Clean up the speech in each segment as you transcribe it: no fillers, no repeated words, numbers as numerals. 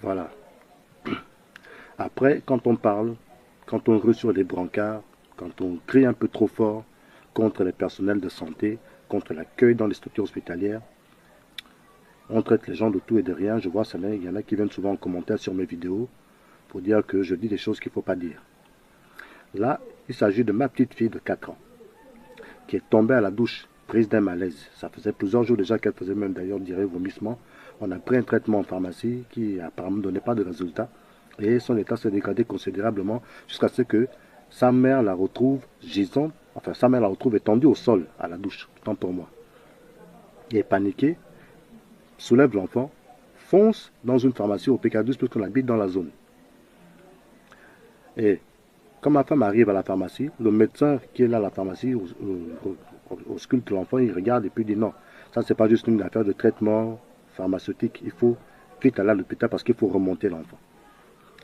Voilà. Après, quand on parle, quand on rue sur les brancards, quand on crie un peu trop fort contre les personnels de santé, contre l'accueil dans les structures hospitalières, on traite les gens de tout et de rien. Je vois, il y en a qui viennent souvent en commentaire sur mes vidéos pour dire que je dis des choses qu'il ne faut pas dire. Là, il s'agit de ma petite fille de 4 ans qui est tombée à la douche, prise d'un malaise. Ça faisait plusieurs jours déjà qu'elle faisait même d'ailleurs diarrhée, vomissement. On a pris un traitement en pharmacie qui apparemment ne donnait pas de résultat. Et son état s'est dégradé considérablement jusqu'à ce que sa mère la retrouve gisante, enfin sa mère la retrouve étendue au sol à la douche, tant pour moi. Il est paniqué, soulève l'enfant, fonce dans une pharmacie au Pécadus puisqu'on habite dans la zone. Et quand ma femme arrive à la pharmacie, le médecin qui est là à la pharmacie ausculte l'enfant, il regarde et puis dit non, ça c'est pas juste une affaire de traitement pharmaceutique, il faut vite aller à l'hôpital parce qu'il faut remonter l'enfant.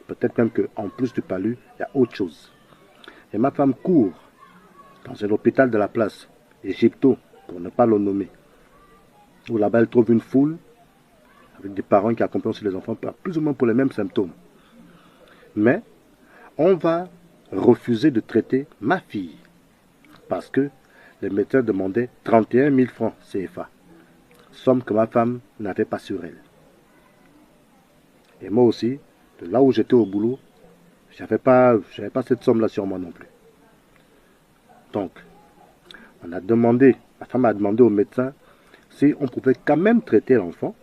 Peut-être même qu'en plus du palu, il y a autre chose. Et ma femme court dans un hôpital de la place, Égypto, pour ne pas le nommer, où là-bas elle trouve une foule avec des parents qui accompagnent aussi les enfants, plus ou moins pour les mêmes symptômes. Mais on va refuser de traiter ma fille parce que les médecins demandaient 31 000 francs CFA, somme que ma femme n'avait pas sur elle. Et moi aussi, de là où j'étais au boulot, j'avais pas cette somme-là sur moi non plus. Donc, ma femme a demandé au médecin si on pouvait quand même traiter l'enfant.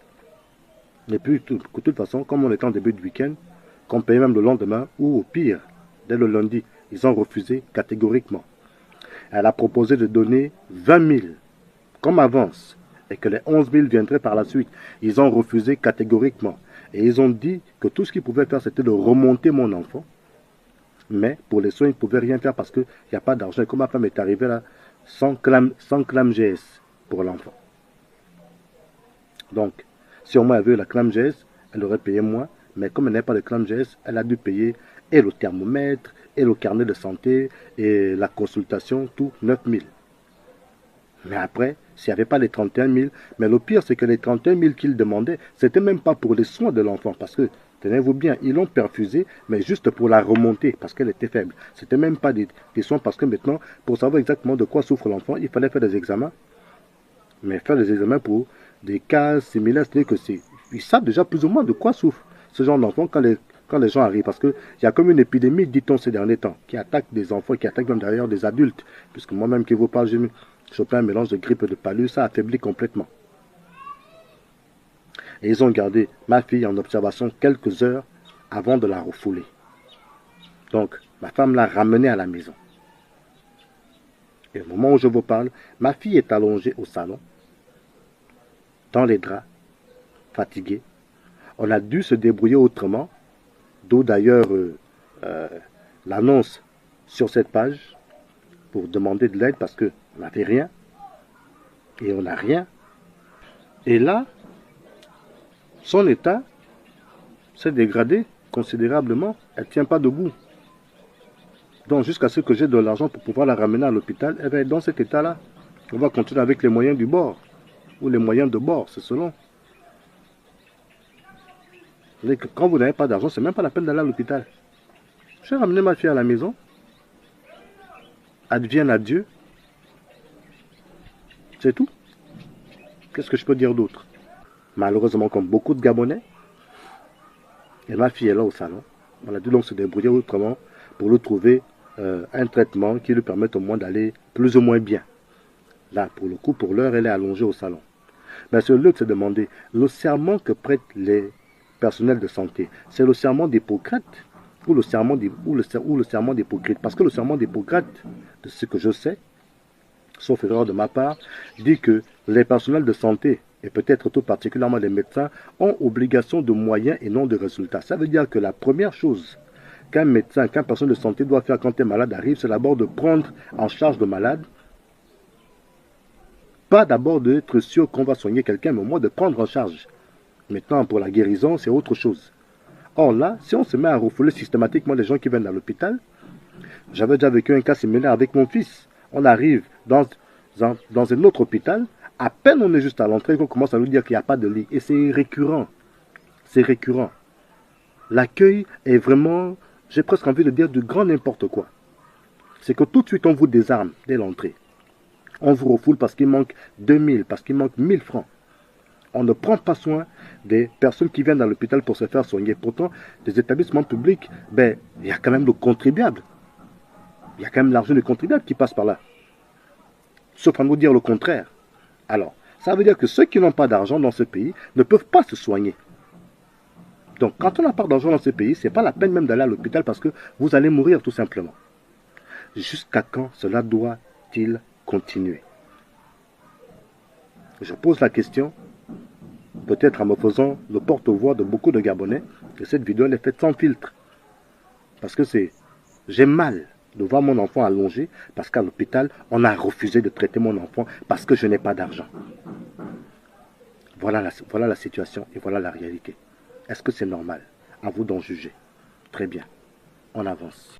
Et puis, de toute façon, comme on était en début de week-end, qu'on payait même le lendemain, ou au pire, dès le lundi, ils ont refusé catégoriquement. Elle a proposé de donner 20 000 comme avance et que les 11 000 viendraient par la suite. Ils ont refusé catégoriquement. Et ils ont dit que tout ce qu'ils pouvaient faire, c'était de remonter mon enfant. Mais pour les soins, ils ne pouvaient rien faire parce qu'il n'y a pas d'argent. Et comme ma femme est arrivée là, sans clame GS pour l'enfant. Donc, si au moins elle avait eu la clame GS, elle aurait payé moins. Mais comme elle n'avait pas de clame GS, elle a dû payer et le thermomètre, et le carnet de santé, et la consultation, tout 9 000. Mais après, s'il n'y avait pas les 31 000, mais le pire, c'est que les 31 000 qu'ils demandaient, c'était même pas pour les soins de l'enfant, parce que, tenez-vous bien, ils l'ont perfusée, mais juste pour la remonter, parce qu'elle était faible. C'était même pas des soins, parce que maintenant, pour savoir exactement de quoi souffre l'enfant, il fallait faire des examens. Mais faire des examens pour des cas similaires, c'est-à-dire que ils savent déjà plus ou moins de quoi souffre ce genre d'enfant quand les gens arrivent. Parce qu'il y a comme une épidémie, dit-on ces derniers temps, qui attaque des enfants, qui attaque même d'ailleurs des adultes. Puisque moi-même qui vous parle, j'ai chopé un mélange de grippe et de palu, ça affaiblit complètement. Et ils ont gardé ma fille en observation quelques heures avant de la refouler. Donc, ma femme l'a ramenée à la maison. Et au moment où je vous parle, ma fille est allongée au salon, dans les draps, fatiguée. On a dû se débrouiller autrement, d'où d'ailleurs l'annonce sur cette page pour demander de l'aide parce qu'on n'avait rien et on n'a rien. Et là, son état s'est dégradé considérablement. Elle ne tient pas debout. Donc jusqu'à ce que j'ai de l'argent pour pouvoir la ramener à l'hôpital, elle va être dans cet état-là. On va continuer avec les moyens du bord ou les moyens de bord, c'est selon. Que quand vous n'avez pas d'argent, c'est même pas la peine d'aller à l'hôpital. J'ai ramené ma fille à la maison. Advienne à Dieu. C'est tout. Qu'est-ce que je peux dire d'autre? Malheureusement, comme beaucoup de Gabonais, et ma fille est là au salon. On a dû donc se débrouiller autrement pour lui trouver un traitement qui lui permette au moins d'aller plus ou moins bien. Là, pour le coup, pour l'heure, elle est allongée au salon. Mais c'est au lieu de se demander, le serment que prêtent les personnels de santé, c'est le serment d'Hippocrate ou le serment d'Hippocrate. Parce que le serment d'Hippocrate, de ce que je sais, sauf erreur de ma part, dit que les personnels de santé, et peut-être tout particulièrement les médecins, ont obligation de moyens et non de résultats. Ça veut dire que la première chose qu'un médecin, qu'un personnel de santé doit faire quand un malade arrive, c'est d'abord de prendre en charge le malade. Pas d'abord d'être sûr qu'on va soigner quelqu'un, mais au moins de prendre en charge. Maintenant, pour la guérison, c'est autre chose. Or là, si on se met à refouler systématiquement les gens qui viennent à l'hôpital, j'avais déjà vécu un cas similaire avec mon fils. On arrive dans un autre hôpital, à peine on est juste à l'entrée qu'on commence à nous dire qu'il n'y a pas de lit. Et c'est récurrent. C'est récurrent. L'accueil est vraiment, j'ai presque envie de dire, du grand n'importe quoi. C'est que tout de suite, on vous désarme dès l'entrée. On vous refoule parce qu'il manque 2000, parce qu'il manque 1000 francs. On ne prend pas soin des personnes qui viennent à l'hôpital pour se faire soigner. Pourtant, des établissements publics, ben, il y a quand même le contribuable. Il y a quand même l'argent du contribuable qui passe par là. Sauf à nous dire le contraire. Alors, ça veut dire que ceux qui n'ont pas d'argent dans ce pays ne peuvent pas se soigner. Donc, quand on n'a pas d'argent dans ce pays, ce n'est pas la peine même d'aller à l'hôpital parce que vous allez mourir tout simplement. Jusqu'à quand cela doit-il continuer? Je pose la question, peut-être en me faisant le porte-voix de beaucoup de Gabonais, que cette vidéo elle est faite sans filtre. Parce que j'ai mal de voir mon enfant allongé parce qu'à l'hôpital, on a refusé de traiter mon enfant parce que je n'ai pas d'argent. Voilà la situation et voilà la réalité. Est-ce que c'est normal? À vous d'en juger. Très bien. On avance.